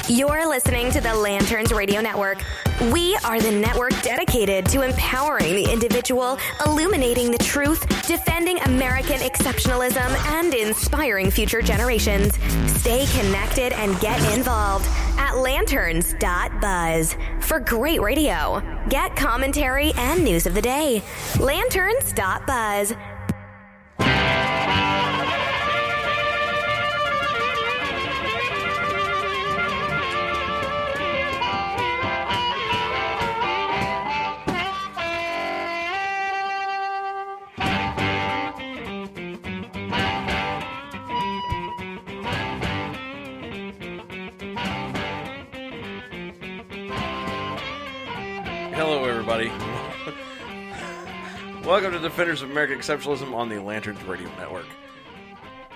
You're listening to the Lanterns Radio Network. We are the network dedicated to empowering the individual, illuminating the truth, defending American exceptionalism, and inspiring future generations. Stay connected and get involved at lanterns.buzz. For great radio, get commentary and news of the day. Lanterns.buzz. Hello, everybody. Welcome to Defenders of American Exceptionalism on the Lanterns Radio Network.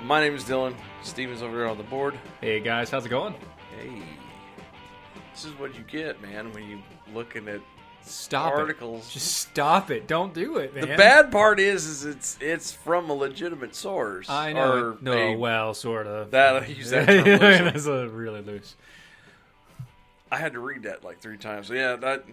My name is Dylan. Steven's over there on the board. Hey guys, how's it going? Hey. This is what you get, man, when you looking at Stop articles. It. Just stop it. Don't do it, man. The bad part is it's from a legitimate source. I know. Well, sort of. I use that term loosely. That's really loose. I had to read that like 3 times. So yeah, that...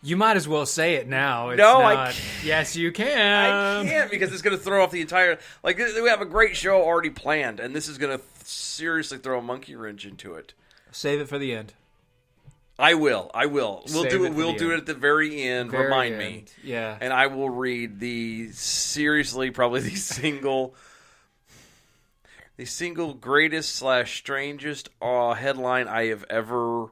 You might as well say it now. It's no, not... I can't. Yes, you can. I can't because it's going to throw off the entire... Like, we have a great show already planned, and this is going to seriously throw a monkey wrench into it. Save it for the end. I will. We'll do it at the very end. Remind me. Yeah. And I will read probably the single greatest / strangest headline I have ever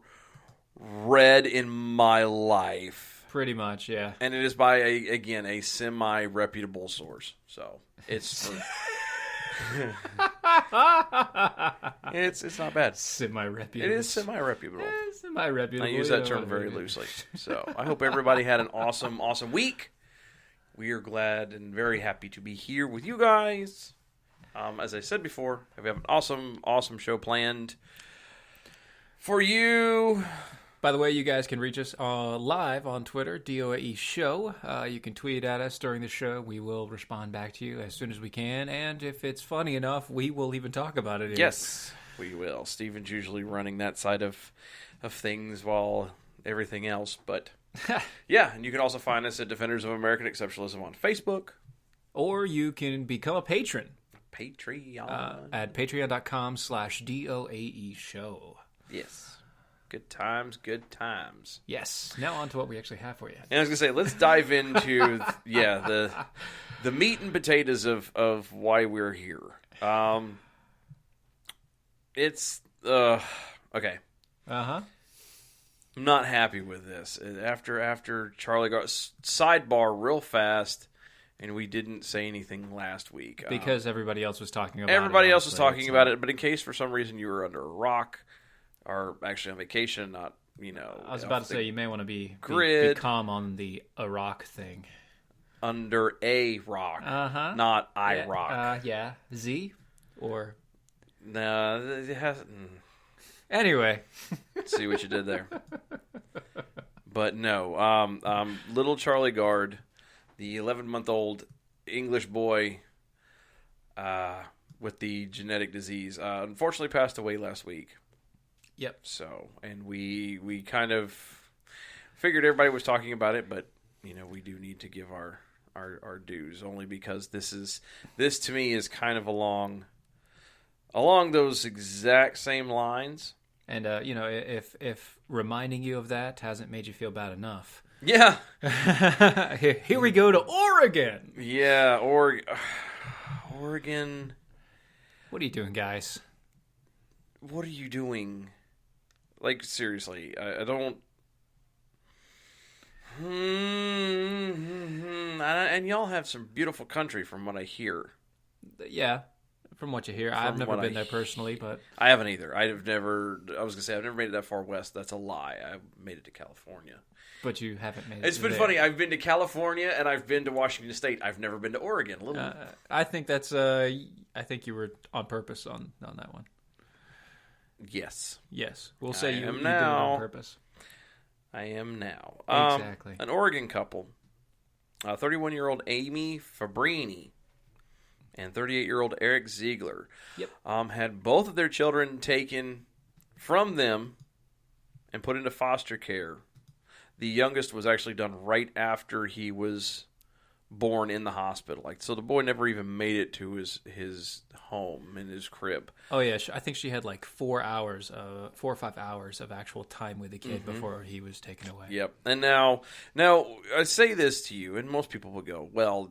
read in my life. Pretty much, yeah. And it is by a semi-reputable source. So it's it's not bad. Semi-reputable. It is semi-reputable. Semi-reputable. I use that term very loosely. So I hope everybody had an awesome week. We are glad and very happy to be here with you guys. As I said before, we have an awesome show planned for you. By the way, you guys can reach us live on Twitter, DOAE Show. You can tweet at us during the show. We will respond back to you as soon as we can. And if it's funny enough, we will even talk about it. Yes, we will. Steven's usually running that side of things while everything else. But yeah, and you can also find us at Defenders of American Exceptionalism on Facebook. Or you can become a patron. Patreon. At patreon.com/DOAE Show. Yes. Good times. Yes. Now on to what we actually have for you. And I was going to say, let's dive into, the meat and potatoes of why we're here. It's, okay. Uh-huh. I'm not happy with this. After Charlie got sidebar real fast, and we didn't say anything last week. Because everybody else was talking about it. Everybody else was talking about it, but in case for some reason you were under a rock, or actually on vacation, not, I was about to say, you may want to be calm on the Iraq thing. Under a rock. Uh-huh. Not rock. Yeah. Z? Or... No, it hasn't... Anyway. See what you did there. But no. Little Charlie Gard, the 11-month-old English boy with the genetic disease, unfortunately passed away last week. Yep. So, and we kind of figured everybody was talking about it, but we do need to give our dues, only because this to me is kind of along those exact same lines. And if reminding you of that hasn't made you feel bad enough. Yeah. Here we go to Oregon. Yeah, Oregon. What are you doing, guys? What are you doing? Like, seriously, I don't... And y'all have some beautiful country from what I hear. Yeah, from what you hear. I've never been there personally, but... I haven't either. I've never made it that far west. That's a lie. I've made it to California. But you haven't made it It's been there. funny. I've been to California, and I've been to Washington State. I've never been to Oregon. I think that's... I think you were on purpose on that one. Yes. We'll say you did it now. on purpose. I am now. Exactly. An Oregon couple, 31-year-old Amy Fabrini and 38-year-old Eric Ziegler, had both of their children taken from them and put into foster care. The youngest was actually done right after he was born in the hospital. Like, so the boy never even made it to his home in his crib. Oh yeah, I think she had like 4 or 5 hours of actual time with the kid before he was taken away. Yep. And now I say this to you, and most people will go, well,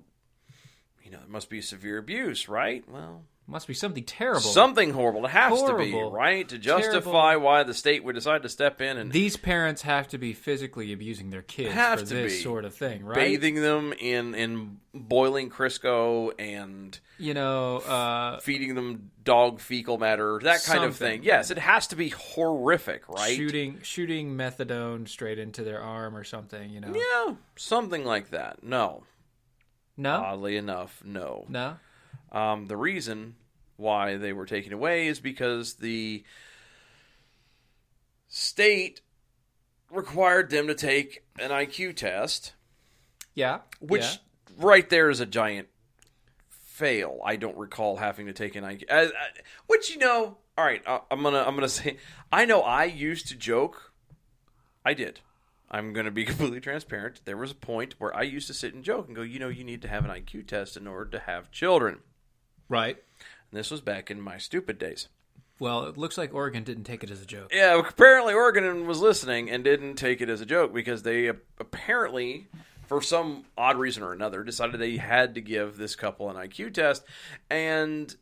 it must be severe abuse, right? Well, must be something terrible. Something horrible. It has to be, Horrible. right? To justify Terrible. why the state would decide to step in and These parents have to be physically abusing their kids Have for to this be. sort of thing, right? bathing them in boiling Crisco and feeding them dog fecal matter, that kind of Something. thing. Yes, it has to be horrific, right? Shooting methadone straight into their arm or something, Yeah, something like that. No. No? Oddly enough, no. No? The reason why they were taken away is because the state required them to take an IQ test, Yeah. which right there is a giant fail. I don't recall having to take an IQ. Which all right. I'm gonna say. I know I used to joke. I did. I'm going to be completely transparent. There was a point where I used to sit and joke and go, you need to have an IQ test in order to have children. Right. And this was back in my stupid days. Well, it looks like Oregon didn't take it as a joke. Yeah, apparently Oregon was listening and didn't take it as a joke because they apparently, for some odd reason or another, decided they had to give this couple an IQ test. And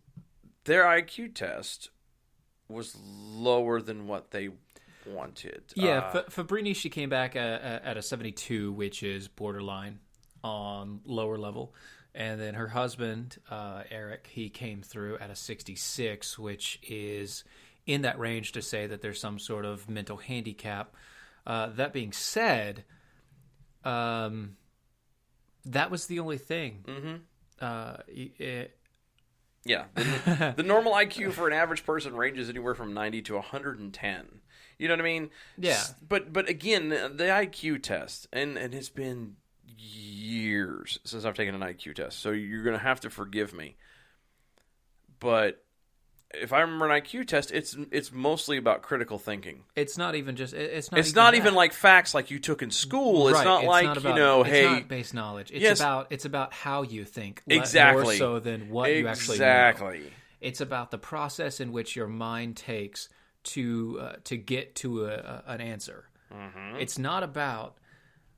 their IQ test was lower than what they wanted. Yeah, Fabrini, she came back at a 72, which is borderline on lower level. And then her husband, Eric, he came through at a 66, which is in that range to say that there's some sort of mental handicap. That being said, that was the only thing. Mm-hmm. Yeah. The normal IQ for an average person ranges anywhere from 90 to 110. You know what I mean? Yeah. But again, the IQ test, and it's been years since I've taken an IQ test, so you're going to have to forgive me. But if I remember an IQ test, it's mostly about critical thinking. It's not even just. It's not even like facts like you took in school. It's right. not It's like not about, hey, it's not base knowledge. It's Yes. it's about how you think. Exactly. More so than what you actually know. Exactly. It's about the process in which your mind takes to get to an answer. Mm-hmm. It's not about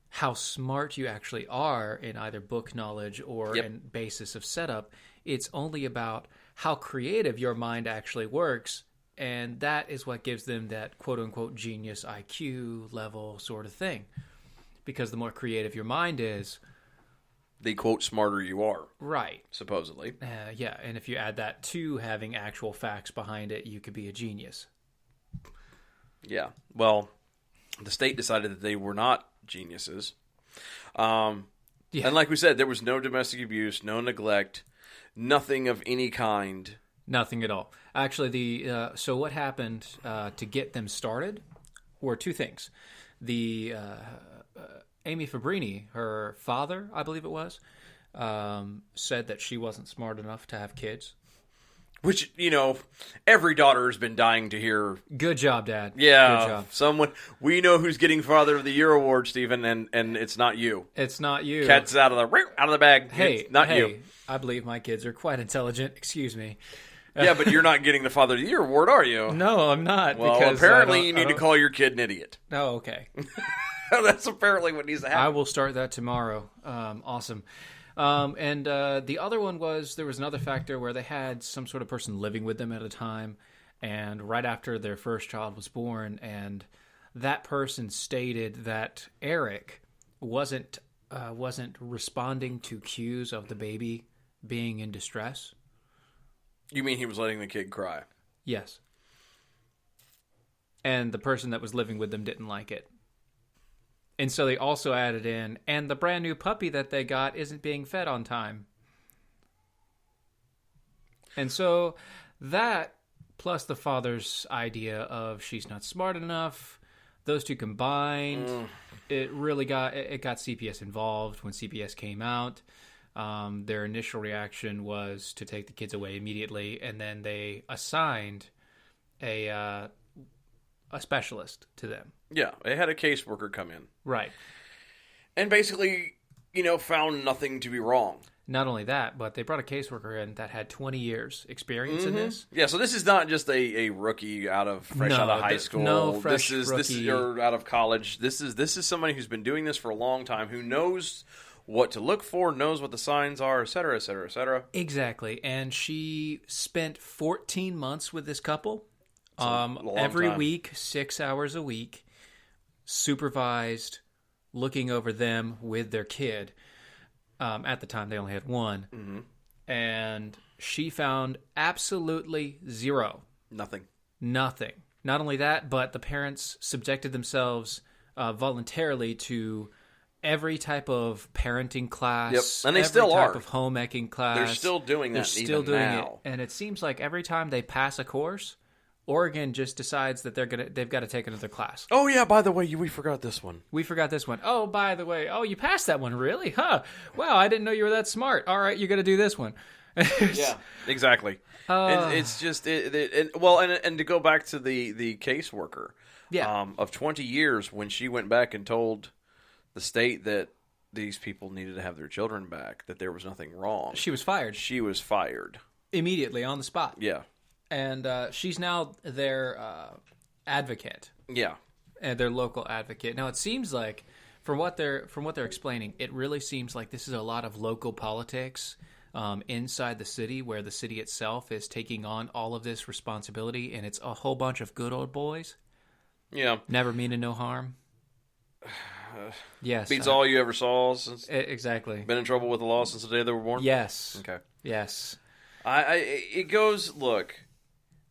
how smart you actually are in either book knowledge or in basis of setup. It's only about how creative your mind actually works, and that is what gives them that quote-unquote genius IQ level sort of thing. Because the more creative your mind is... the quote smarter you are. Right. Supposedly. Yeah, and if you add that to having actual facts behind it, you could be a genius. Yeah. Well, the state decided that they were not geniuses. And like we said, there was no domestic abuse, no neglect, nothing of any kind. Nothing at all. Actually, so what happened to get them started were two things. The Amy Fabrini, her father, I believe it was, said that she wasn't smart enough to have kids. Which, every daughter has been dying to hear. Good job, Dad. Yeah. Good job. Someone, we know who's getting Father of the Year award, Stephen, and it's not you. It's not you. Cat's out of the bag. Hey, it's not you. I believe my kids are quite intelligent. Excuse me. Yeah, but you're not getting the Father of the Year award, are you? No, I'm not. Well, because apparently you need to call your kid an idiot. Oh, okay. That's apparently what needs to happen. I will start that tomorrow. Awesome. And the other one was there was another factor where they had some sort of person living with them at a time, and right after their first child was born, and that person stated that Eric wasn't responding to cues of the baby being in distress. You mean he was letting the kid cry? Yes. And the person that was living with them didn't like it. And so they also added in, and the brand new puppy that they got isn't being fed on time. And so that, plus the father's idea of she's not smart enough, those two combined, it got CPS involved when CPS came out. Their initial reaction was to take the kids away immediately, and then they assigned a a specialist to them. Yeah, they had a caseworker come in. Right. And basically, found nothing to be wrong. Not only that, but they brought a caseworker in that had 20 years experience in this. Yeah, so this is not just a rookie out of high school. No, fresh this rookie. or out of college. This is somebody who's been doing this for a long time, who knows what to look for, knows what the signs are, et cetera, et cetera, et cetera. Exactly. And she spent 14 months with this couple. Long Every time. week, 6 hours a week, supervised, looking over them with their kid. At the time, they only had one. Mm-hmm. And she found absolutely zero. Nothing. Not only that, but the parents subjected themselves voluntarily to every type of parenting class. Yep. And they every still type are. of homemaking class. They're still doing that. They're still doing now. it. And it seems like every time they pass a course, Oregon just decides that they've got to take another class. Oh, yeah, by the way, we forgot this one. We forgot this one. Oh, by the way, you passed that one, really? Huh. Wow, I didn't know you were that smart. All right, you got to do this one. Yeah, exactly. It's just and to go back to the caseworker, of 20 years, when she went back and told the state that these people needed to have their children back, that there was nothing wrong. She was fired. She was fired Immediately on the spot. Yeah. And she's now their advocate. Yeah. And their local advocate. Now, it seems like, from what they're explaining, it really seems like this is a lot of local politics inside the city, where the city itself is taking on all of this responsibility, and it's a whole bunch of good old boys. Yeah. Never meaning no harm. Yes. Beats all you ever saw since... Exactly. Been in trouble with the law since the day they were born? Yes. Okay. Yes. It goes, look,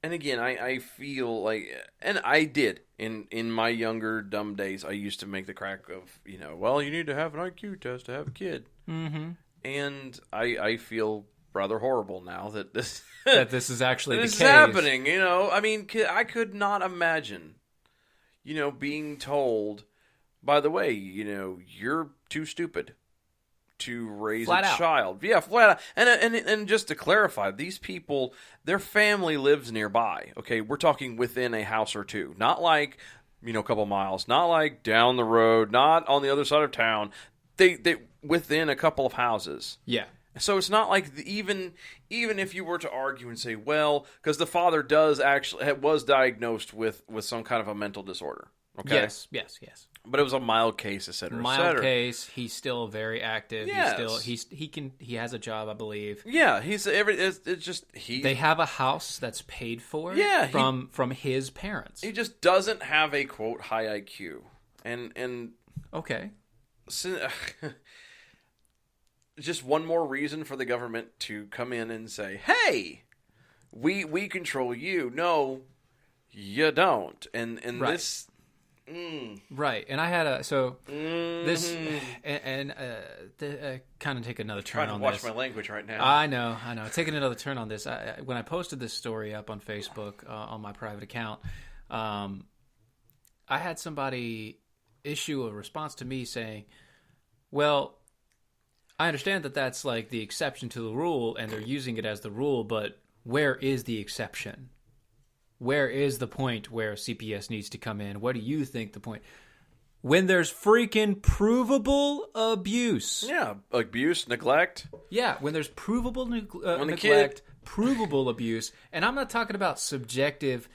and again, I feel like, and I did, in my younger dumb days, I used to make the crack of, well, you need to have an IQ test to have a kid. Mm-hmm. And I feel rather horrible now that this... that this is actually the case. This is happening, I mean, I could not imagine, being told, by the way, you're too stupid to raise flat a out. child. Yeah, flat out. And just to clarify, these people, their family lives nearby. Okay, we're talking within a house or two. Not like, a couple miles. Not like down the road. Not on the other side of town. They within a couple of houses. Yeah. So it's not like even if you were to argue and say, well, because the father was diagnosed with some kind of a mental disorder. Okay. Yes. But it was a mild case, et cetera, et Mild cetera. case. He's still very active. Yes. He has a job, I believe. Yeah, They have a house that's paid for. Yeah, from his parents. he just doesn't have a quote high IQ, and Okay. just one more reason for the government to come in and say, hey, we control you. No, you don't. And Right. this. Right, and I had this kind of take another turn Trying to on watch this. my language right now. I know. Taking another turn on this. When I posted this story up on Facebook on my private account, I had somebody issue a response to me saying, "Well, I understand that that's like the exception to the rule, and they're using it as the rule, but where is the exception? Where is the point where CPS needs to come in? What do you think the point? When there's freaking provable abuse. Yeah, abuse, neglect. Yeah, when there's provable When the neglect, provable abuse. And I'm not talking about subjective,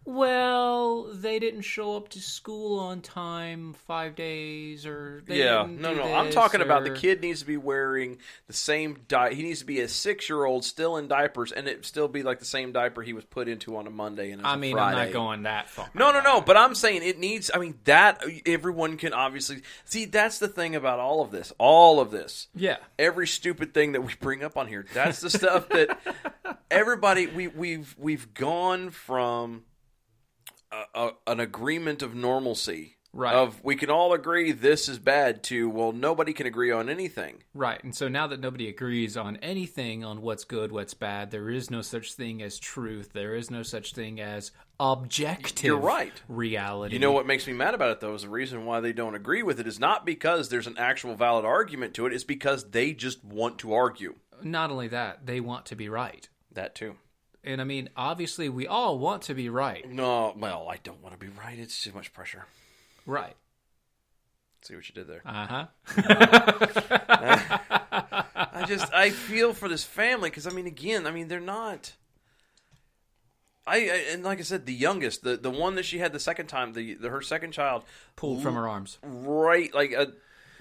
well, they didn't show up to school on time 5 days, or they didn't do I'm this, talking about the or- kid needs to be wearing the same he needs to be a 6-year-old still in diapers, and it still be like the same diaper he was put into on a Monday and I mean, Friday. I'm not going that far. No, but I'm saying it needs, that everyone can obviously see. That's the thing about all of this. Yeah. Every stupid thing that we bring up on here, that's the stuff that everybody, we've gone from an agreement of normalcy, Right. of we can all agree this is bad, to, well, nobody can agree on anything. Right, and so now that nobody agrees on anything, on what's good, what's bad, there is no such thing as truth. There is no such thing as objective You're right. reality. You know what makes me mad about it, though, is the reason why they don't agree with it is not because there's an actual valid argument to it. It's because they just want to argue. Not only that, they want to be right. That, too. And I mean, obviously, we all want to be right. No, well, I don't want to be right. It's too much pressure. Right. See what you did there. Uh-huh. I feel for this family because, they're not... and like I said, the youngest, the one that she had the second time, her second child... Pulled from her arms. Right, like a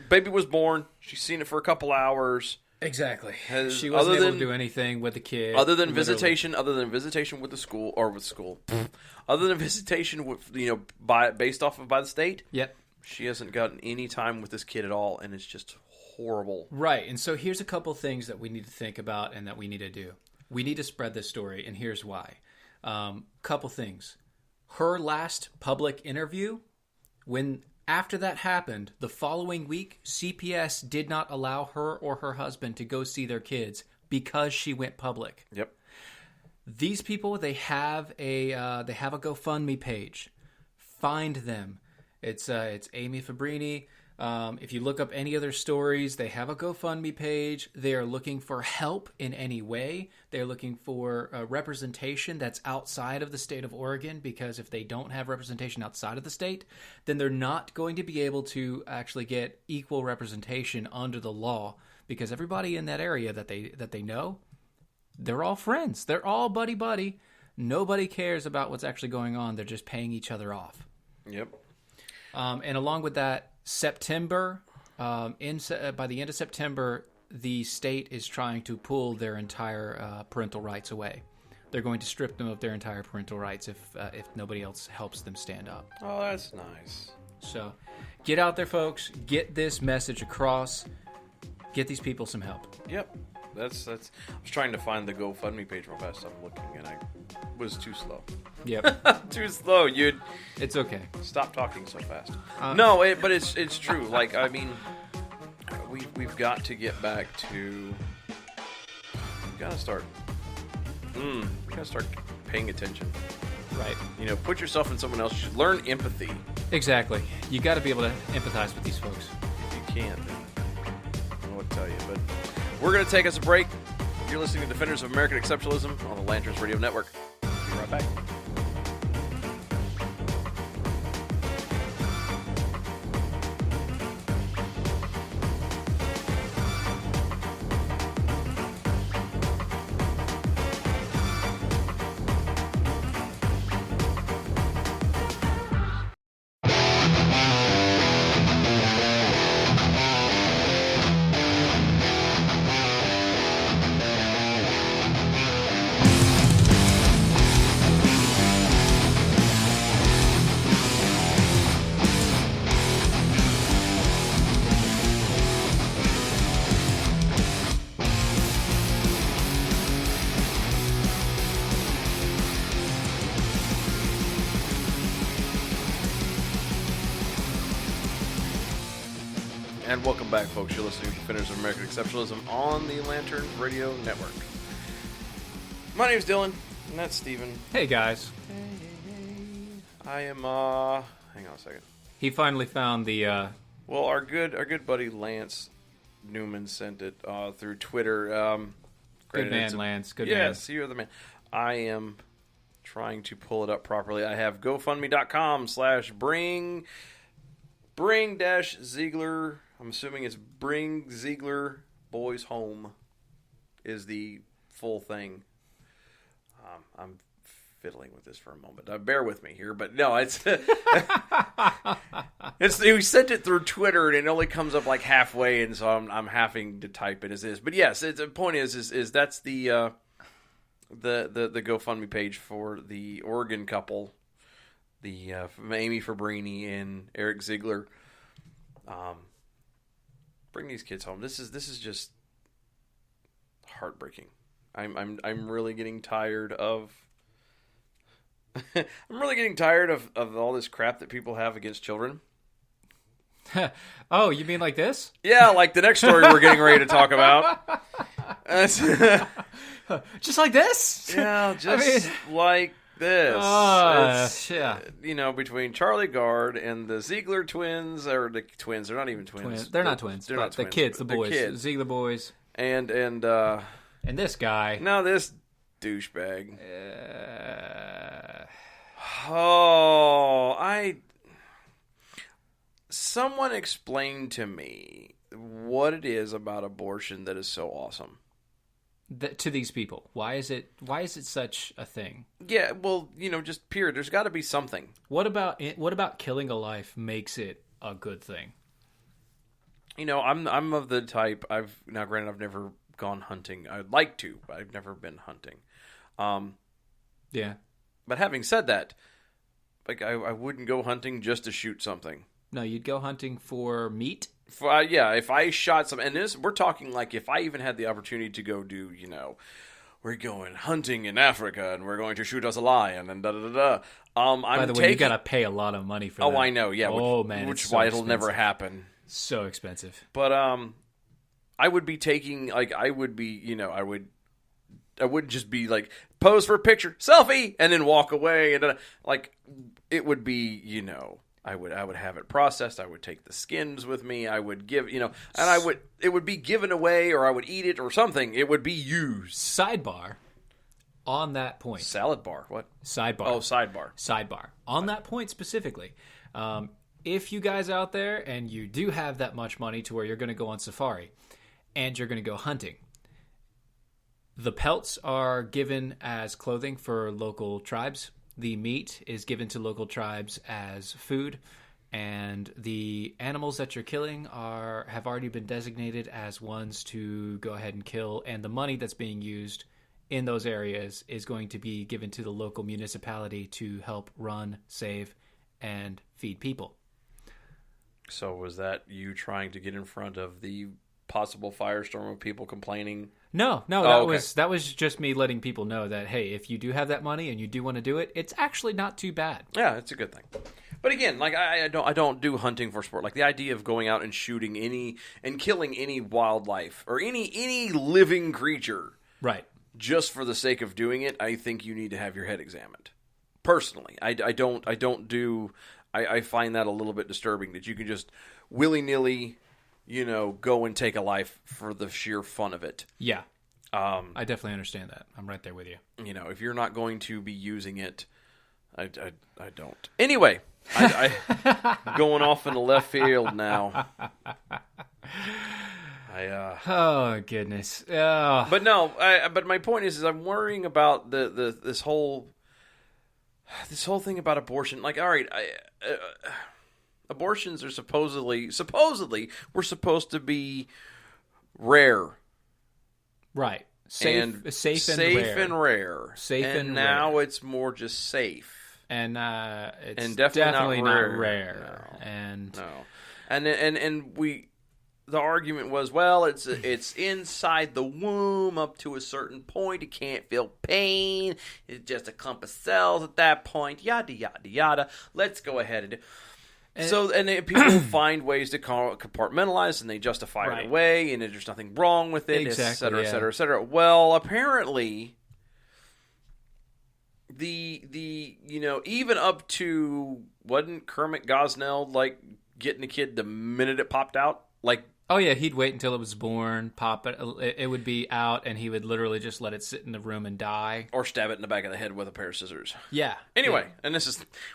baby was born, she's seen it for a couple hours... Exactly. She wasn't able to do anything with the kid. Other than visitation with the school, other than visitation with, based off of by the state. Yep. She hasn't gotten any time with this kid at all, and it's just horrible. Right. And so here's a couple things that we need to think about and that we need to do. We need to spread this story, and here's why. Couple things. Her last public interview, after that happened, the following week, CPS did not allow her or her husband to go see their kids because she went public. Yep. These people, they have a GoFundMe page. Find them. It's Amy Fabrini. If you look up any other stories, they have a GoFundMe page. They are looking for help in any way. They're looking for representation that's outside of the state of Oregon, because if they don't have representation outside of the state, then they're not going to be able to actually get equal representation under the law, because everybody in that area that they know, they're all friends. They're all buddy-buddy. Nobody cares about what's actually going on. They're just paying each other off. Yep. And along with that, September, by the end of September, the state is trying to pull their entire parental rights away. They're going to strip them of their entire parental rights if nobody else helps them stand up. Oh, that's nice. So get out there, folks. Get this message across. Get these people some help. Yep. That's. I was trying to find the GoFundMe page real fast. I'm looking, and I was too slow. Yep. Too slow. You'd It's okay. stop talking so fast. But it's true. We've got to get back to. We've got to start. We got to start paying attention. Right. Put yourself in someone else. You should learn empathy. Exactly. You got to be able to empathize with these folks. If you can't, then I don't know what to tell you. But we're going to take us a break. You're listening to Defenders of American Exceptionalism on the Lanterns Radio Network. Be right back. And welcome back, folks. You're listening to Defenders of American Exceptionalism on the Lanterns Radio Network. My name's Dylan, and that's Steven. Hey, guys. I am, hang on a second. He finally found the, Well, our good buddy Lance Newman sent it through Twitter. Good man, Lance. Good man. Yes, you're the man. I am trying to pull it up properly. I have GoFundMe.com/bring-Ziegler. I'm assuming it's Bring Ziegler Boys Home is the full thing. I'm fiddling with this for a moment. Bear with me here, but no, it's we sent it through Twitter and it only comes up like halfway, and so I'm having to type it as is. But yes, the point is that's the GoFundMe page for the Oregon couple, the Amy Fabrini and Eric Ziegler. Bring these kids home. This is just heartbreaking. I'm really getting tired of. I'm really getting tired of all this crap that people have against children. Oh, you mean like this? Yeah, like the next story we're getting ready to talk about. Just like this? Yeah, just like this. Yeah. Between Charlie Gard and the Ziegler twins, or the twins, they're not even twins. They're not twins. They're but not twins. The kids, the boys. Kids. Ziegler boys. And this guy. No, this douchebag. Someone explain to me what it is about abortion that is so awesome. To these people, why is it such a thing? Yeah, well, just period. There's got to be something. What about killing a life makes it a good thing? I'm of the type. Granted, I've never gone hunting. I'd like to, but I've never been hunting. Yeah. But having said that, like I wouldn't go hunting just to shoot something. No, you'd go hunting for meat. If I shot some, and we're talking like if I even had the opportunity to go do, we're going hunting in Africa and we're going to shoot us a lion and da da da da. By the way, you gotta pay a lot of money for that. Oh, I know, yeah. Which is why it'll never happen. So expensive. But I would be taking I wouldn't just be like pose for a picture, selfie, and then walk away, and it would be I would have it processed. I would take the skins with me. I would give, and it would be given away, or I would eat it or something. It would be used. Sidebar on that point. Salad bar. What? Sidebar. Oh, sidebar. Sidebar. On that point specifically, if you guys out there and you do have that much money to where you're going to go on safari and you're going to go hunting, the pelts are given as clothing for local tribes. The meat is given to local tribes as food, and the animals that you're killing have already been designated as ones to go ahead and kill, and the money that's being used in those areas is going to be given to the local municipality to help run, save, and feed people. So was that you trying to get in front of the possible firestorm of people complaining? No, that was just me letting people know that, hey, if you do have that money and you do want to do it, it's actually not too bad. Yeah, it's a good thing. But again, like I don't do hunting for sport. Like the idea of going out and shooting and killing any wildlife or any living creature, right, just for the sake of doing it, I think you need to have your head examined. Personally, I find that a little bit disturbing that you can just willy-nilly go and take a life for the sheer fun of it. Yeah. I definitely understand that. I'm right there with you. If you're not going to be using it, I don't. Anyway, I'm going off in the left field now. Oh, goodness. Oh. But no, but my point is I'm worrying about this whole thing about abortion. Like, all right, abortions are supposedly we're supposed to be rare, right? Safe and rare. And now it's more just safe, and it's and definitely not rare. No. And the argument was, well, it's inside the womb up to a certain point. It can't feel pain. It's just a clump of cells at that point. Yada yada yada. Let's go ahead and people find ways to compartmentalize, and they justify it away, and there's nothing wrong with it, exactly, et cetera, et cetera, et cetera. Well, apparently, the even up to, wasn't Kermit Gosnell like getting a kid the minute it popped out? Like, oh yeah, he'd wait until it was born, pop it. It would be out, and he would literally just let it sit in the room and die, or stab it in the back of the head with a pair of scissors. Yeah. Anyway, and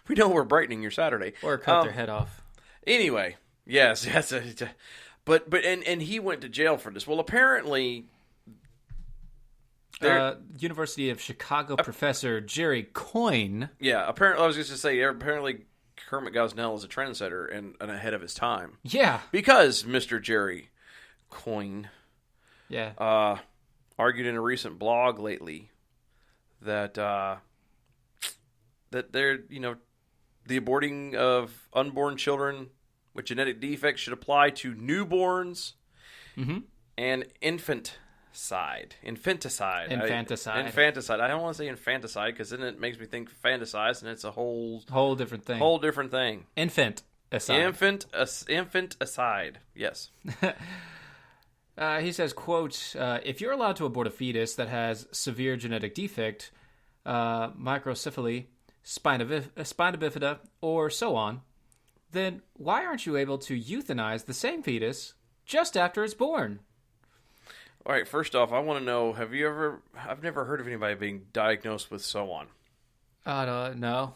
we know we're brightening your Saturday, or cut their head off. Anyway, yes, but he went to jail for this. Well, apparently, University of Chicago professor Jerry Coyne. Yeah, apparently, I was just to say, apparently Kermit Gosnell is a trendsetter and ahead of his time. Yeah. Because Mr. Jerry Coyne argued in a recent blog lately that they're, the aborting of unborn children with genetic defects should apply to newborns and infanticide. Infanticide. I don't want to say infanticide because then it makes me think fantasize, and it's a whole different thing. Infanticide. Yes. He says, quote, if you're allowed to abort a fetus that has severe genetic defect, microcephaly, spina bifida, or so on, then why aren't you able to euthanize the same fetus just after it's born? All right, first off, I want to know, I've never heard of anybody being diagnosed with so on. No.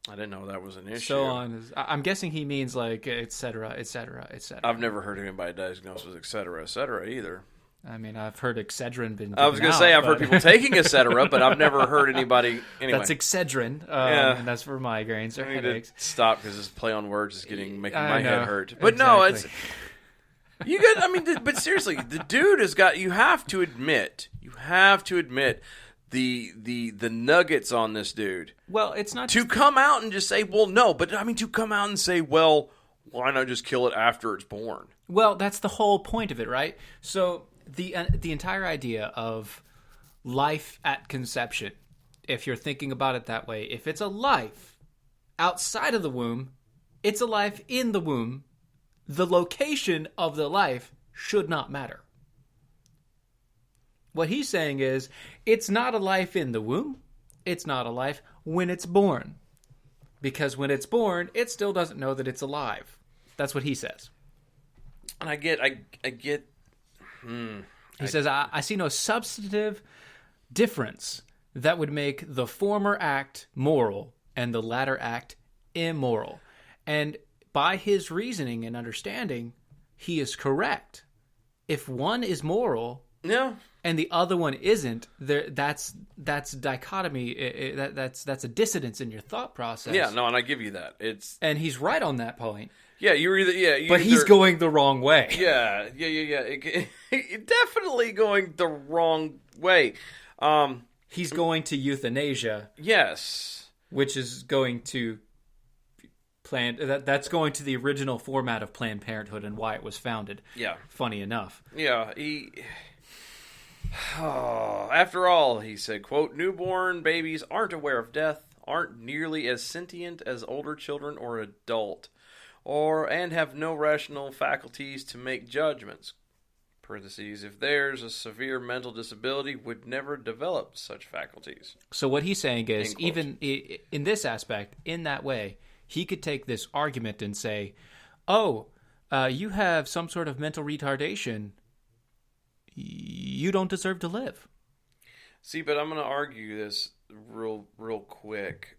I didn't know that was an issue. So on. I'm guessing he means like et cetera, et cetera, et cetera. I've never heard of anybody diagnosed with et cetera either. I mean, I've heard Excedrin been given I was going to say, I've heard people taking et cetera, but I've never heard anybody. Anyway. That's Excedrin, Yeah. and that's for migraines or I need headaches. to stop because this play on words is making my I know. head hurt. But no, it's Exactly. you got. I mean, but seriously, the dude has got. You have to admit the nuggets on this dude. Well, it's not To come out and just say, well, no, but I mean, to come out and say, well, why not just kill it after it's born? Well, that's the whole point of it, right? So the entire idea of life at conception, if you're thinking about it that way, if it's a life outside of the womb, it's a life in the womb. The location of the life should not matter. What he's saying is, it's not a life in the womb. It's not a life when it's born. Because when it's born, it still doesn't know that it's alive. That's what he says. And I get. He says, I see no substantive difference that would make the former act moral and the latter act immoral. And by his reasoning and understanding, he is correct. If one is moral No. and the other one isn't, that's dichotomy. That's a dissonance in your thought process. Yeah, no, and I give you that. It's And he's right on that point. yeah, you're either But he's going the wrong way. Yeah. It definitely going the wrong way. He's going to euthanasia, Yes. which is going to that's going to the original format of Planned Parenthood and why it was founded. Yeah. Funny enough. Yeah. After all, he said, quote, newborn babies aren't aware of death, aren't nearly as sentient as older children or adult, and have no rational faculties to make judgments. Parentheses, if there's a severe mental disability, would never develop such faculties. So what he's saying is, End quote. even in this aspect, in that way, he could take this argument and say, oh, you have some sort of mental retardation. You don't deserve to live. See, but I'm going to argue this real quick.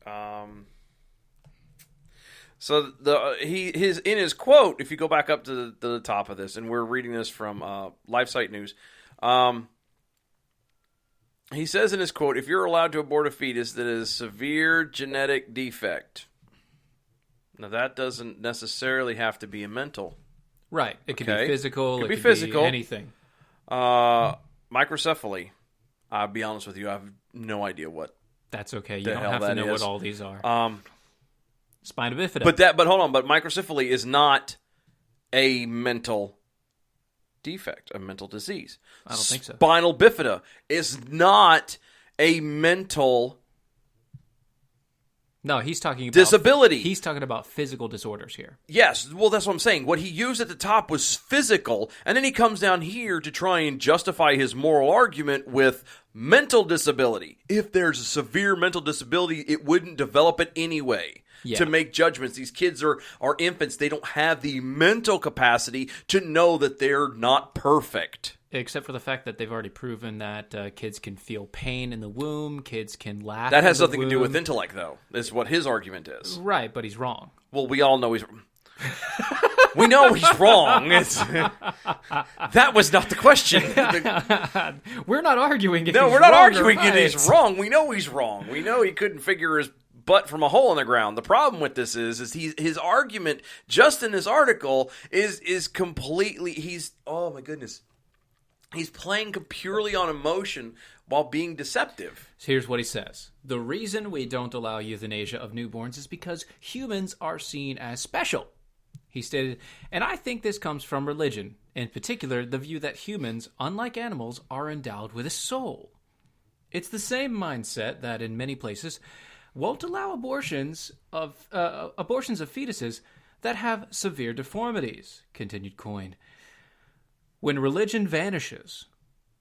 So in his quote, if you go back up to the top of this, and we're reading this from LifeSite News, he says in his quote, if you're allowed to abort a fetus that is severe genetic defect, now that doesn't necessarily have to be a mental. Right. It could Okay. be physical. Could It be physical. anything. Microcephaly. I'll be honest with you, I have no idea what. That's okay. You The don't hell have to that know is. what all these are. Spina bifida. But hold on. But microcephaly is not a mental defect, a mental disease. I don't think so. Spinal bifida is not a mental No, he's talking about disability. He's talking about physical disorders here. Yes, well, that's what I'm saying. What he used at the top was physical, and then he comes down here to try and justify his moral argument with mental disability. If there's a severe mental disability, it wouldn't develop it anyway. Yeah. To make judgments. These kids are infants. They don't have the mental capacity to know that they're not perfect. Except for the fact that they've already proven that kids can feel pain in the womb, kids can laugh. That has in the nothing to do with womb. intellect, though. Is what his argument is. Right, but he's wrong. Well, we all know he's... We know he's wrong. That was not the question. We're not arguing if No, he's we're not wrong or arguing that right. he's wrong. We know he's wrong. We know he couldn't figure his butt from a hole in the ground. The problem with this is his argument just in this article is completely... oh my goodness. He's playing purely on emotion while being deceptive. So here's what he says. The reason we don't allow euthanasia of newborns is because humans are seen as special. He stated, and I think this comes from religion, in particular the view that humans, unlike animals, are endowed with a soul. It's the same mindset that in many places won't allow abortions of fetuses that have severe deformities, continued Coyne. When religion vanishes,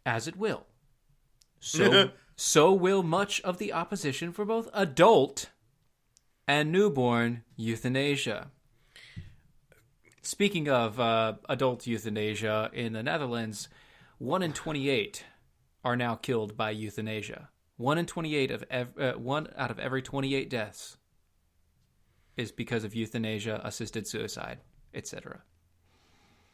as it will, so will much of the opposition for both adult and newborn euthanasia. Speaking of adult euthanasia in the Netherlands, 1 in 28 are now killed by euthanasia. 1 out of every 28 deaths is because of euthanasia, assisted suicide, etc.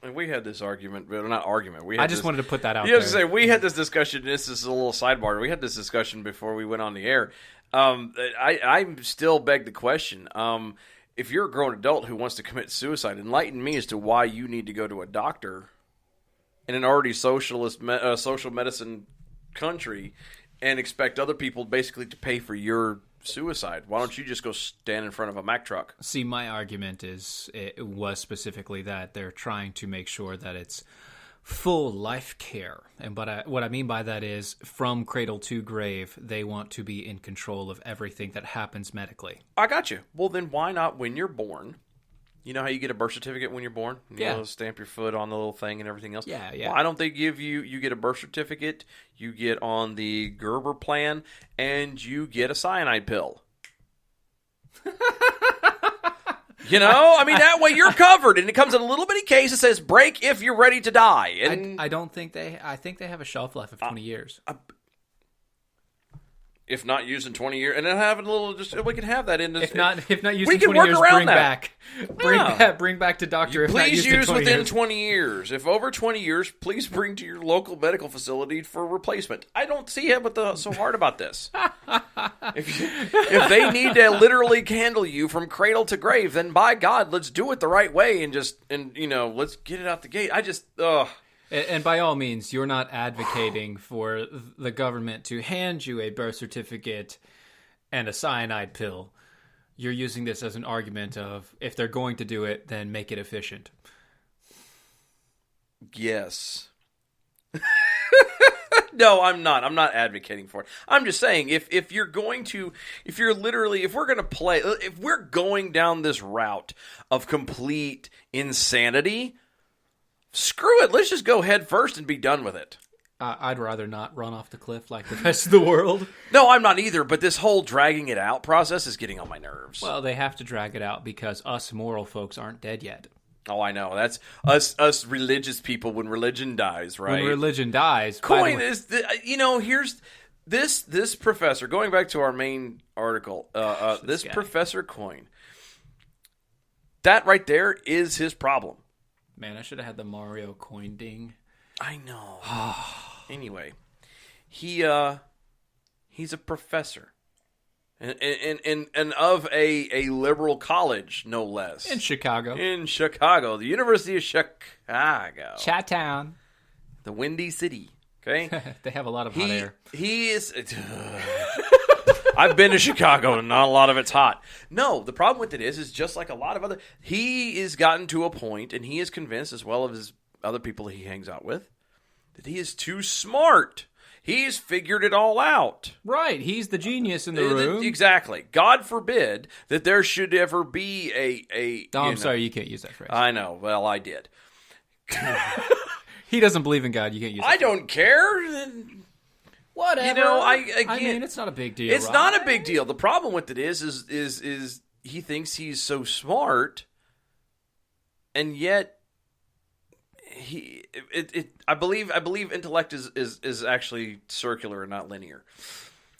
And we had this argument, but not argument. I just wanted to put that out there. there. Say we had this discussion. This is a little sidebar. We had this discussion before we went on the air. I still beg the question. If you're a grown adult who wants to commit suicide, enlighten me as to why you need to go to a doctor in an already social medicine country and expect other people basically to pay for your suicide. Why don't you just go stand in front of a Mack truck? See, my argument was specifically that they're trying to make sure that it's full life care. And what I mean by that is from cradle to grave, they want to be in control of everything that happens medically. I got you. Well, then why not when you're born? You know how you get a birth certificate when you're born? You stamp your foot on the little thing and everything else? Yeah. Why don't they give you get a birth certificate, you get on the Gerber plan, and you get a cyanide pill? You know? I mean, that way you're covered, and it comes in a little bitty case that says, break if you're ready to die. And I think they have a shelf life of 20 years. If not used in 20 years, and then have a little, we can have that in this. If not used we in can 20 work years, around bring that. bring back to doctor. If not Please used in use 20 within years. 20 years. If over 20 years, please bring to your local medical facility for replacement. I don't see what's so hard about this. If they need to literally handle you from cradle to grave, then by God, let's do it the right way and let's get it out the gate. And by all means, you're not advocating for the government to hand you a birth certificate and a cyanide pill. You're using this as an argument of, if they're going to do it, then make it efficient. Yes. No, I'm not. I'm not advocating for it. I'm just saying, if we're going down this route of complete insanity, screw it. Let's just go head first and be done with it. I'd rather not run off the cliff like the rest of the world. No, I'm not either, but this whole dragging it out process is getting on my nerves. Well, they have to drag it out because us moral folks aren't dead yet. Oh, I know. That's us religious people when religion dies, right? When religion dies. Here's this professor, going back to our main article, this Professor Coin, that right there is his problem. Man, I should have had the Mario coin ding. I know. Anyway, he's a professor, and of a liberal college, no less, in Chicago. The University of Chicago, Chi-town, the Windy City. Okay, they have a lot of hot air. He is. I've been to Chicago, and not a lot of it's hot. No, the problem with it is just like a lot of other. He has gotten to a point, and he is convinced, as well as other people he hangs out with, that he is too smart. He's figured it all out. Right. He's the genius in the room. Exactly. God forbid that there should ever be a I'm sorry, you can't use that phrase. I know. Well, I did. He doesn't believe in God. You can't use that. I don't care. Whatever. I mean, it's not a big deal. It's not a big deal. The problem with it is he thinks he's so smart, and yet I believe intellect is actually circular and not linear.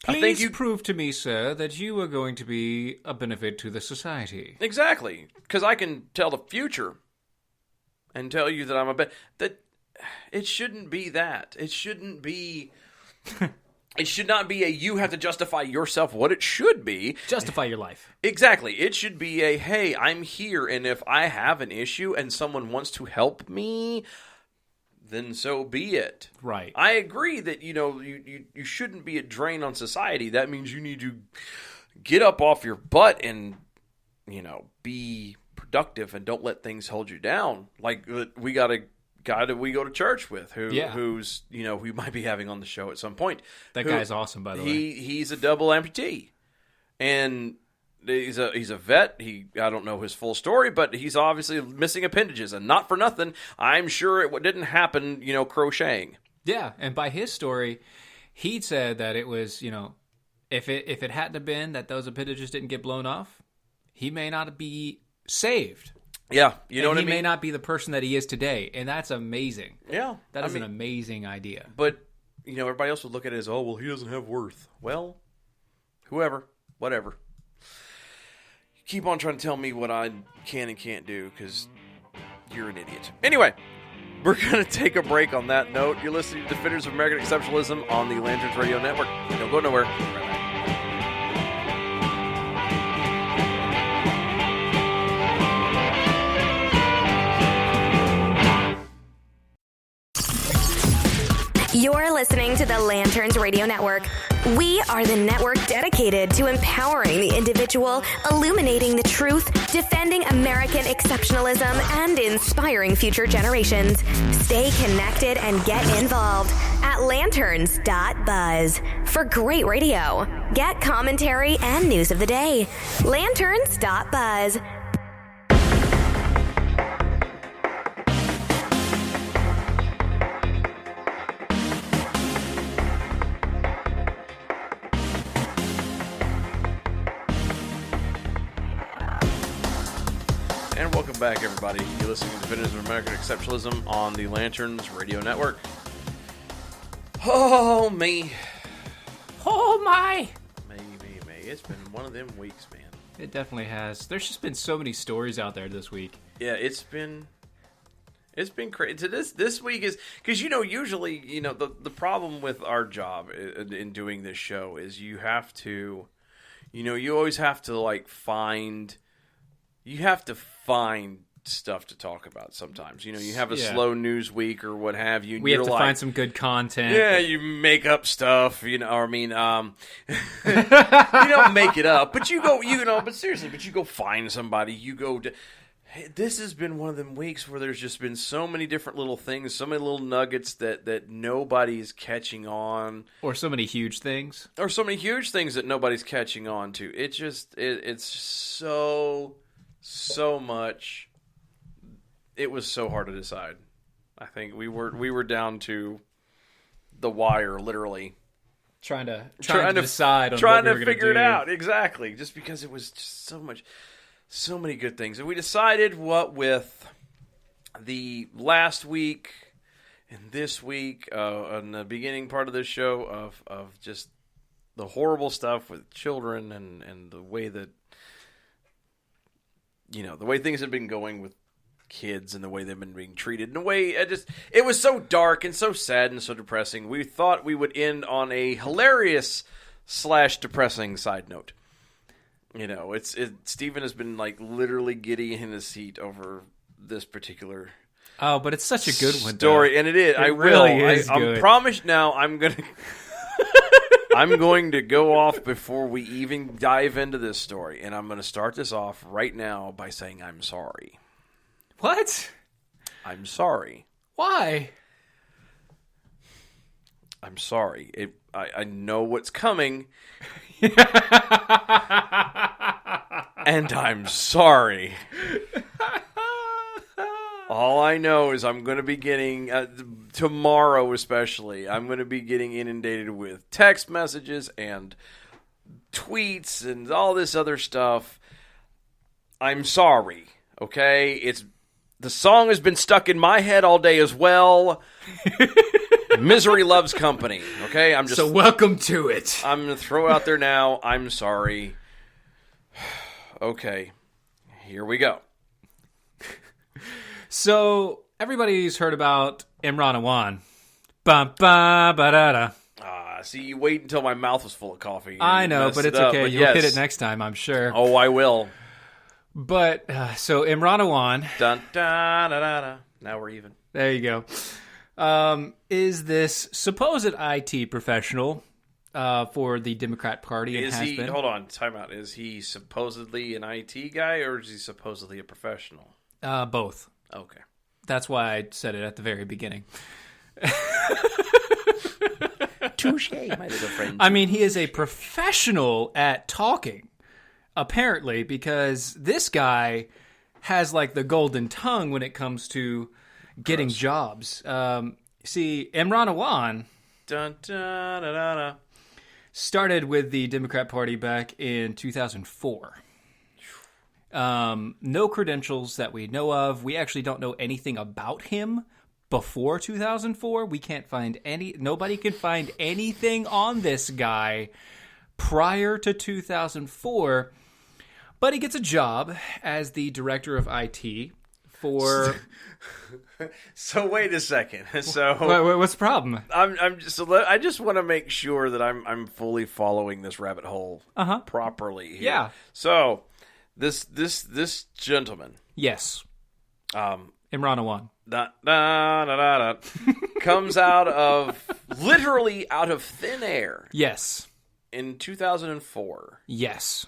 Please prove to me, sir, that you are going to be a benefit to the society. Exactly, because I can tell the future and tell you that I'm that it shouldn't be that. It shouldn't be. It should not be a you have to justify yourself. What it should be, justify your life. Exactly. It should be a, hey, I'm here, and if I have an issue and someone wants to help me, then so be it. Right. I agree that, you shouldn't be a drain on society. That means you need to get up off your butt and, be productive and don't let things hold you down. Like, we got a guy that we go to church with who's we might be having on the show at some point. That guy's awesome, by the way. He's a double amputee, and he's a vet. I don't know his full story, but he's obviously missing appendages, and not for nothing. I'm sure it didn't happen, crocheting. Yeah, and by his story, he said that it was if it hadn't have been that those appendages didn't get blown off, he may not be saved. Yeah, you know what I mean? He may not be the person that he is today, and that's amazing. Yeah. That is an amazing idea. But, everybody else would look at it as, oh, well, he doesn't have worth. Well, whoever, whatever. Keep on trying to tell me what I can and can't do, because you're an idiot. Anyway, we're going to take a break on that note. You're listening to Defenders of American Exceptionalism on the Lanterns Radio Network. Don't go nowhere. We'll be right back. You're listening to the Lanterns Radio Network. We are the network dedicated to empowering the individual, illuminating the truth, defending American exceptionalism, and inspiring future generations. Stay connected and get involved at lanterns.buzz for great radio. Get commentary and news of the day. Lanterns.buzz. And welcome back, everybody. You're listening to Defenders of American Exceptionalism on the Lanterns Radio Network. Oh, me. Oh, my. Me. It's been one of them weeks, man. It definitely has. There's just been so many stories out there this week. Yeah, it's been crazy. This week is, because, usually, the problem with our job in doing this show is you have to, you always have to, find... You have to find stuff to talk about sometimes. You have a slow news week or what have you. We have to find some good content. Yeah, you make up stuff, you don't make it up, but you go, but seriously, you go find somebody, hey, this has been one of them weeks where there's just been so many different little things, so many little nuggets that nobody's catching on. Or so many huge things. Or so many huge things that nobody's catching on to. It's so much. It was so hard to decide. I think we were down to the wire, literally, trying to decide on what we were figure it do. out exactly. Just because it was just so many good things, and we decided what with the last week and this week, in the beginning part of this show of just the horrible stuff with children and the way that. The way things have been going with kids and the way they've been being treated. In a way, it was so dark and so sad and so depressing. We thought we would end on a hilarious / depressing side note. Stephen has been literally giddy in his seat over this particular. Oh, but it's such a good one story, though. And it is. I promised now. I'm gonna. I'm going to go off before we even dive into this story, and I'm going to start this off right now by saying I'm sorry. What? I'm sorry. Why? I'm sorry. I know what's coming, and I'm sorry. All I know is I'm going to be getting, tomorrow especially, I'm going to be getting inundated with text messages and tweets and all this other stuff. I'm sorry, okay? The song has been stuck in my head all day as well. Misery loves company, okay? So welcome to it. I'm going to throw out there now, I'm sorry. Okay, here we go. So, everybody's heard about Imran Awan. Ba-da-da. See, you wait until my mouth was full of coffee. I know, but it's okay. You'll hit it next time, I'm sure. Oh, I will. But, so Imran Awan. Dun, dun, da, da, da. Now we're even. There you go. Is this supposed IT professional for the Democrat Party? Hold on, time out. Is he supposedly an IT guy, or is he supposedly a professional? Both. Okay. That's why I said it at the very beginning. Touche, my little friend. I mean, he is a professional at talking, apparently, because this guy has the golden tongue when it comes to getting jobs. See, Imran Awan Dun, dun, da, da, da. started with the Democrat Party back in 2004. No credentials that we know of. We actually don't know anything about him before 2004. We can't find nobody can find anything on this guy prior to 2004. But he gets a job as the director of IT for... So wait a second. So what's the problem? I just want to make sure that I'm fully following this rabbit hole properly here. Yeah. So this gentleman, yes, Imran Awan, comes out of literally out of thin air. Yes. In 2004. Yes.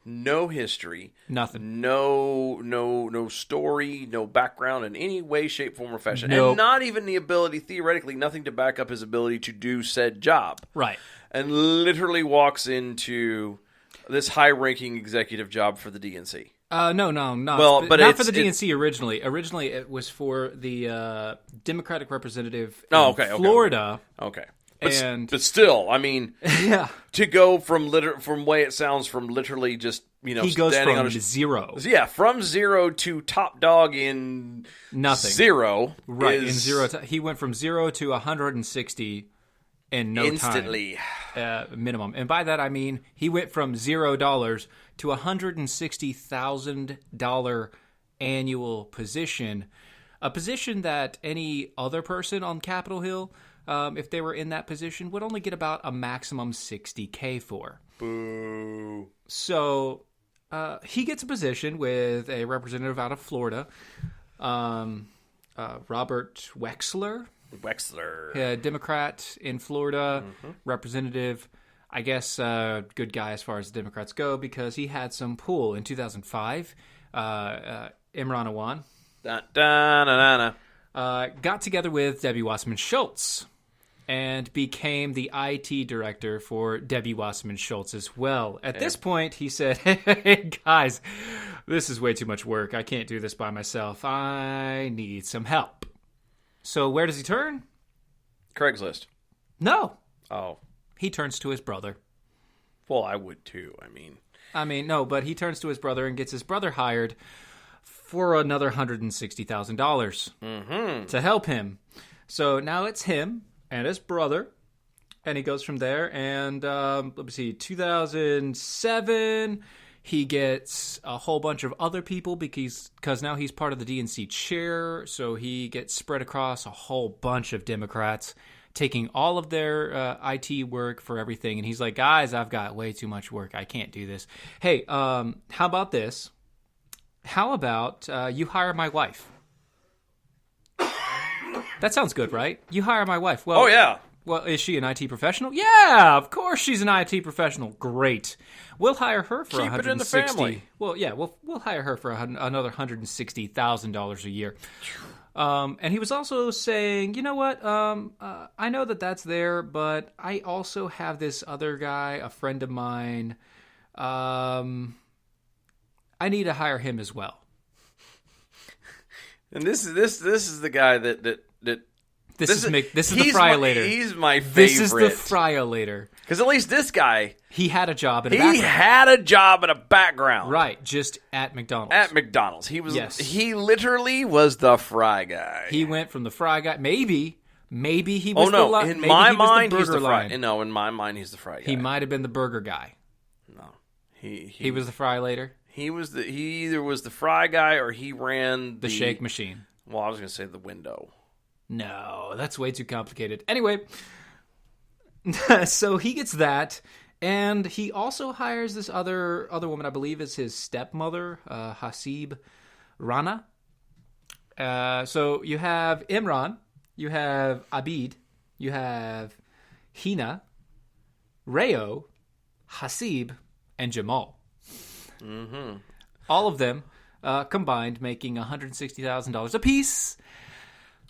No history. Nothing. No story, no background in any way, shape, form, or fashion. Nope. And not even the ability, theoretically, nothing to back up his ability to do said job. Right. And literally walks into this high-ranking executive job for the DNC. No. Well, but not for the DNC originally. Originally, it was for the Democratic representative in Florida. Okay. But still, I mean, yeah, to go from way it sounds from literally just he goes from zero. Yeah, from zero to top dog in nothing. Zero, right? In zero, he went from 0 to 160 in no instantly. Time, minimum. And by that I mean he went from $0 to $160,000 annual position, a position that any other person on Capitol Hill, if they were in that position, would only get about a maximum $60K for. Boo. So he gets a position with a representative out of Florida, Robert Wexler, a Democrat in Florida, representative. I guess good guy as far as the Democrats go because he had some pull in 2005. Imran Awan got together with Debbie Wasserman Schultz and became the IT director for Debbie Wasserman Schultz as well. At this point, he said, hey, guys, this is way too much work. I can't do this by myself. I need some help. So where does he turn? Craigslist. No. Oh. He turns to his brother. Well, I would too. I mean, no, but he turns to his brother and gets his brother hired for another $160,000 to help him. So now it's him and his brother, and he goes from there. And let me see, 2007, he gets a whole bunch of other people because now he's part of the DNC chair. So he gets spread across a whole bunch of Democrats, taking all of their IT work for everything. And he's like, guys, I've got way too much work. I can't do this. Hey, how about this? How about you hire my wife? That sounds good, right? You hire my wife. Well, oh, yeah. Well, is she an IT professional? Yeah, of course she's an IT professional. Great. We'll hire her for Keep it in the family. Well, yeah, we'll hire her for another $160,000 a year. And he was also saying, you know what? I know that's there, but I also have this other guy, a friend of mine. I need to hire him as well. And this is the guy that this is the Friolator. He's my favorite. This is the Friolator. Because at least this guy, he had a job in a background. He had a job in a background. Right, just at McDonald's. At McDonald's. He was. Yes. He literally was the fry guy. He went from the fry guy. Maybe he was in my mind he's the fry. No, in my mind he's the fry guy. He might have been the burger guy. No. He was the Friolator. He either was the fry guy or he ran the shake machine. Well, I was going to say the window. No, that's way too complicated. Anyway, so he gets that, and he also hires this other woman, I believe is his stepmother, Hasib Rana. So you have Imran, you have Abid, you have Hina, Rayo, Hasib, and Jamal. Mm-hmm. All of them combined making $160,000 apiece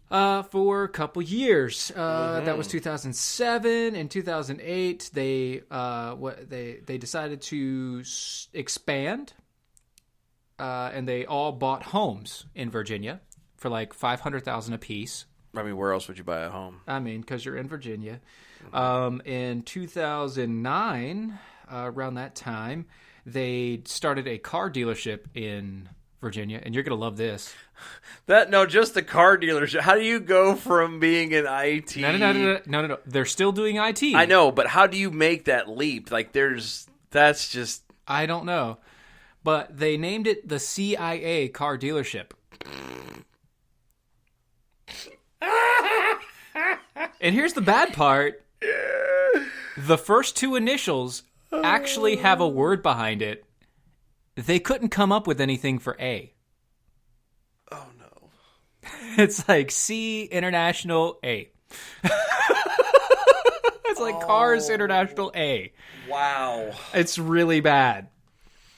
for a couple years. That was 2007. In 2008, they decided to expand, and they all bought homes in Virginia for like $500,000 apiece. I mean, where else would you buy a home? I mean, because you're in Virginia. In 2009, around that time, they started a car dealership in Virginia, and you're going to love this. Just the car dealership. How do you go from being in IT? No. They're still doing IT. I know, but how do you make that leap? Like, that's just... I don't know. But they named it the CIA car dealership. And here's the bad part. The first two initials actually have a word behind it. They couldn't come up with anything for A. Oh, no. It's like C International A. It's like Cars International A. Wow. It's really bad.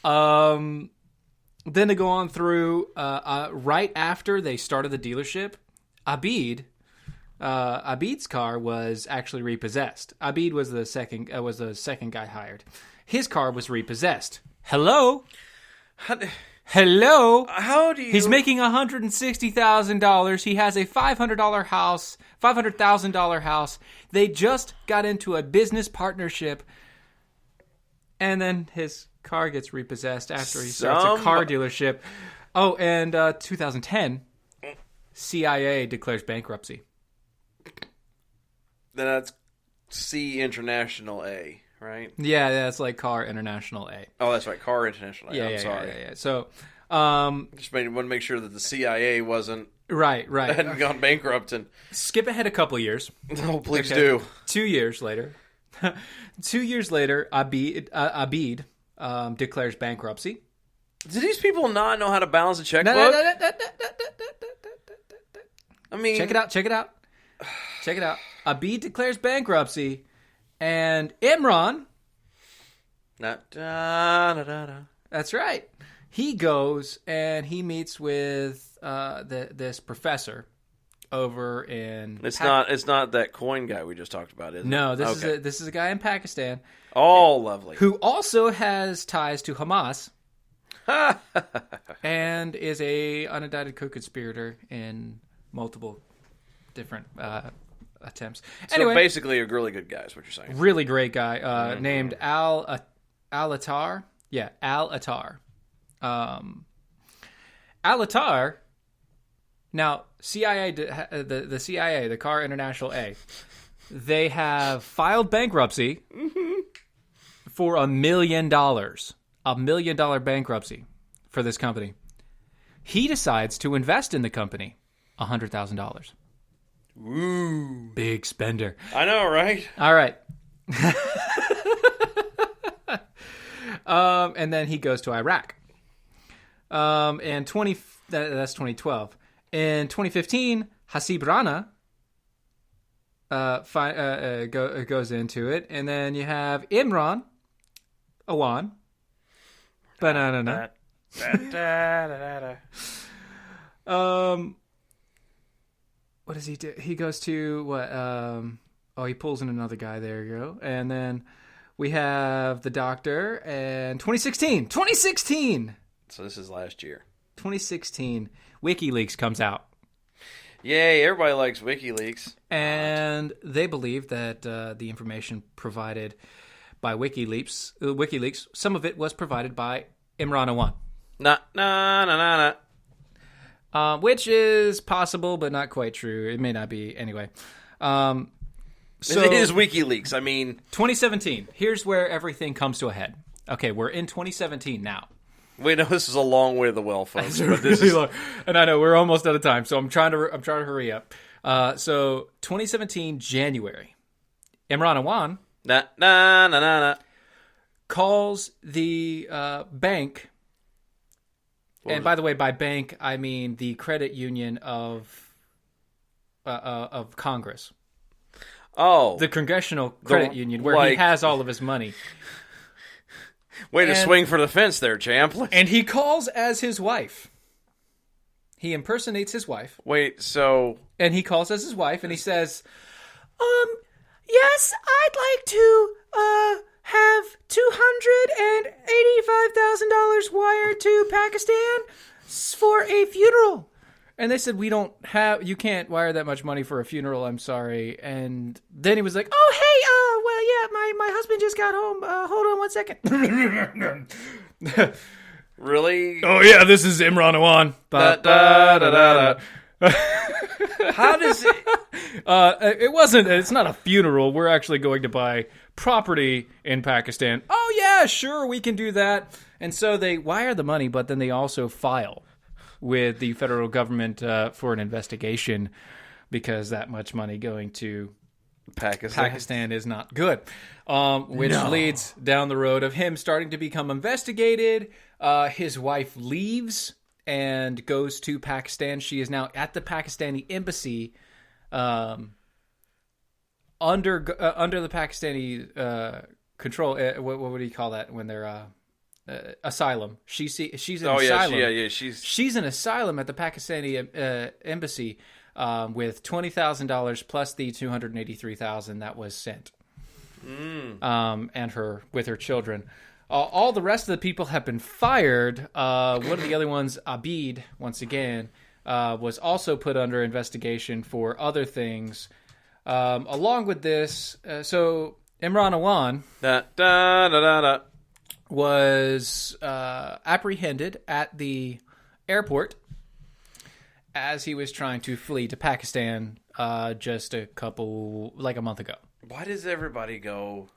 Then to go on through, right after they started the dealership, Abid's car was actually repossessed. Abid was the second guy hired. His car was repossessed. Hello? Hello? How do you... He's making $160,000. He has a $500,000 house. They just got into a business partnership, and then his car gets repossessed after he starts a car dealership. Oh, and 2010, CIA declares bankruptcy. Then that's C International A, right? Yeah, that's like Car International A. Oh, that's right, Car International A. Yeah, I'm sorry. Yeah. So, just want to make sure that the CIA wasn't right, hadn't gone bankrupt. And skip ahead a couple years. Oh, please do. 2 years later, 2 years later, Abid declares bankruptcy. Do these people not know how to balance a checkbook? I mean, check it out. Abid declares bankruptcy, and Imran. That's right. He goes and he meets with this professor over in. It's not that coin guy we just talked about, is it? No, this is a guy in Pakistan. Oh, lovely. Who also has ties to Hamas. And is a unindicted co-conspirator in multiple different attempts. Anyway, so basically a really good guy is what you're saying. Really great guy named Al-Attar. Yeah, Al-Attar. Al-Attar. Now, CIA, the CIA, the Car International A, they have filed bankruptcy for $1 million. $1 million bankruptcy for this company. He decides to invest in the company $100,000. Ooh. Big spender. I know, right? All right. And then he goes to Iraq. And that's 2012. In 2015, Hasib Rana goes into it, and then you have Imran Awan. Banana. What does he do? He goes to what? He pulls in another guy. There you go. And then we have the doctor. And 2016. So this is last year. 2016. WikiLeaks comes out. Yay! Everybody likes WikiLeaks. And they believe that the information provided by WikiLeaks, some of it was provided by Imran Awan. Which is possible, but not quite true. It may not be. Anyway. So it is WikiLeaks. I mean... 2017. Here's where everything comes to a head. Okay, we're in 2017 now. Wait, no, this is a long way to the well, folks. But this really is... long. And I know, we're almost out of time, so I'm trying to hurry up. So, 2017, January. Imran Awan calls the bank... And by the way, by bank, I mean the credit union of Congress. Oh. The Congressional Credit Union, where he has all of his money. Way to swing for the fence there, champ. And he calls as his wife. He impersonates his wife. Wait, so... And he calls as his wife, and he says, yes, I'd like to, have $285,000 wired to Pakistan for a funeral. And they said, you can't wire that much money for a funeral, I'm sorry. And then he was like, oh, hey, well, yeah, my husband just got home. Hold on 1 second. Really? Oh, yeah, this is Imran Awan. How does it... It's not a funeral. We're actually going to buy property in Pakistan. Oh, yeah, sure, we can do that. And so they wire the money, but then they also file with the federal government for an investigation because that much money going to Pakistan is not good. Which leads down the road of him starting to become investigated. His wife leaves and goes to Pakistan. She is now at the Pakistani embassy under the Pakistani control. What do you call that when they're... asylum. She's in asylum. She's in asylum at the Pakistani embassy with $20,000 plus the $283,000 that was sent, and her children. All the rest of the people have been fired. One of the other ones, Abid, once again, was also put under investigation for other things. Along with this, so Imran Awan was apprehended at the airport as he was trying to flee to Pakistan just a month ago. Why does everybody go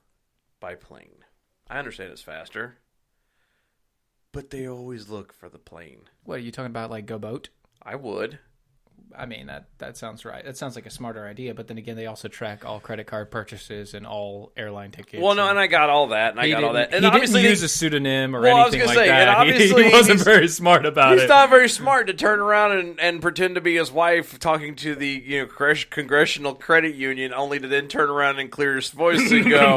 by plane? I understand it's faster, but they always look for the plane. What are you talking about, like go boat? I would. I mean, that sounds right. That sounds like a smarter idea, but then again, they also track all credit card purchases and all airline tickets. Well, no, and I got all that, and I got all that. And he didn't use a pseudonym or anything like that. And obviously, he wasn't very smart about it. He's not very smart to turn around and pretend to be his wife talking to the Congressional Credit Union, only to then turn around and clear his voice and go,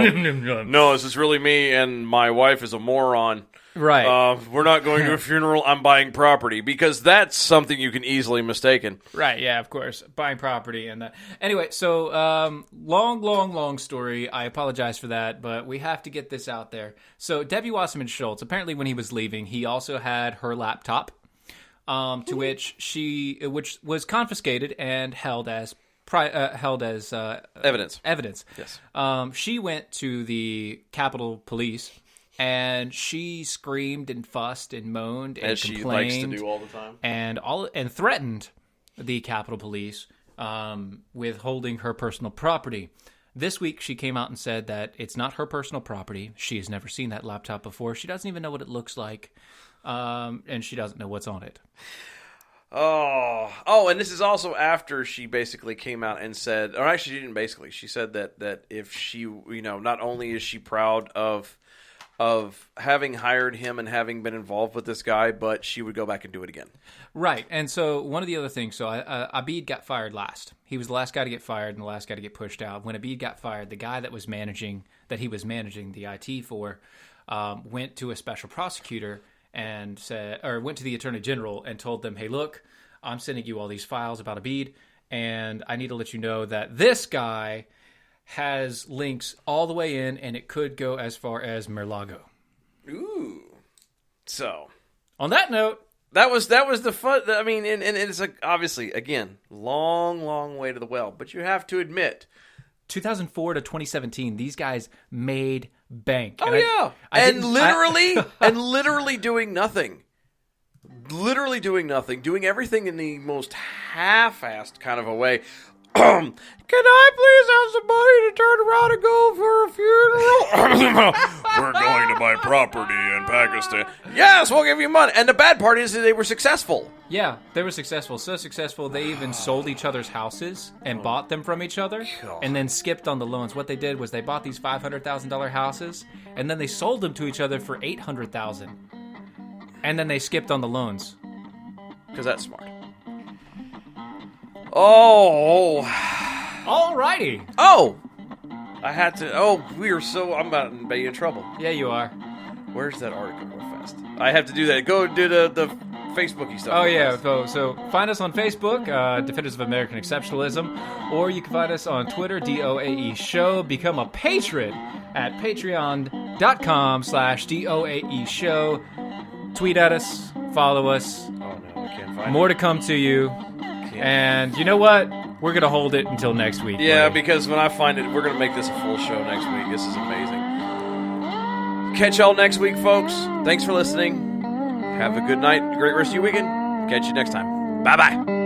no, this is really me, and my wife is a moron. Right. We're not going to a funeral. I'm buying property, because that's something you can easily mistaken. Right. Yeah, of course. Buying property and that. Anyway, so long story. I apologize for that, but we have to get this out there. So Debbie Wasserman Schultz, apparently when he was leaving, he also had her laptop, which was confiscated and held as evidence. Yes. She went to the Capitol Police. And she screamed and fussed and moaned and complained, as she likes to do all the time, and threatened the Capitol Police with holding her personal property. This week, she came out and said that it's not her personal property. She has never seen that laptop before. She doesn't even know what it looks like, and she doesn't know what's on it. Oh, and this is also after she basically came out and said, or actually, she didn't basically. She said that if she, not only is she proud of having hired him and having been involved with this guy, but she would go back and do it again. Right. And so one of the other things, so Abid got fired last. He was the last guy to get fired and the last guy to get pushed out. When Abid got fired, the guy that he was managing the IT for, went to a special prosecutor and went to the attorney general and told them, hey, look, I'm sending you all these files about Abid, and I need to let you know that this guy has links all the way in, and it could go as far as Mar-a-Lago. Ooh. So, on that note, that was the fun. I mean, and it's obviously, again, long way to the well. But you have to admit, 2004 to 2017, these guys made bank. Oh, and literally doing nothing. Literally doing nothing. Doing everything in the most half-assed kind of a way. Can I please have somebody to turn around and go for a funeral? We're going to buy property in Pakistan. Yes, we'll give you money. And the bad part is that they were successful. Yeah, they were successful. So successful, they even sold each other's houses and bought them from each other and then skipped on the loans. What they did was they bought these $500,000 houses and then they sold them to each other for $800,000. And then they skipped on the loans. Because that's smart. Oh. Alrighty. Oh. I had to. Oh, I'm about to be in trouble. Yeah, you are. Where's that article real fast? I have to do that. Go do the Facebooky stuff. Oh, yeah. So find us on Facebook, Defenders of American Exceptionalism, or you can find us on Twitter, DOAE Show. Become a patron at patreon.com/DOAE Show. Tweet at us. Follow us. Oh, no. Can't find More it. to come to you. And you know what? We're going to hold it until next week. Yeah, buddy. because when I find it, we're going to make this a full show next week. This is amazing. Catch y'all next week, folks. Thanks for listening. Have a good night. A great rest of your weekend. Catch you next time. Bye-bye.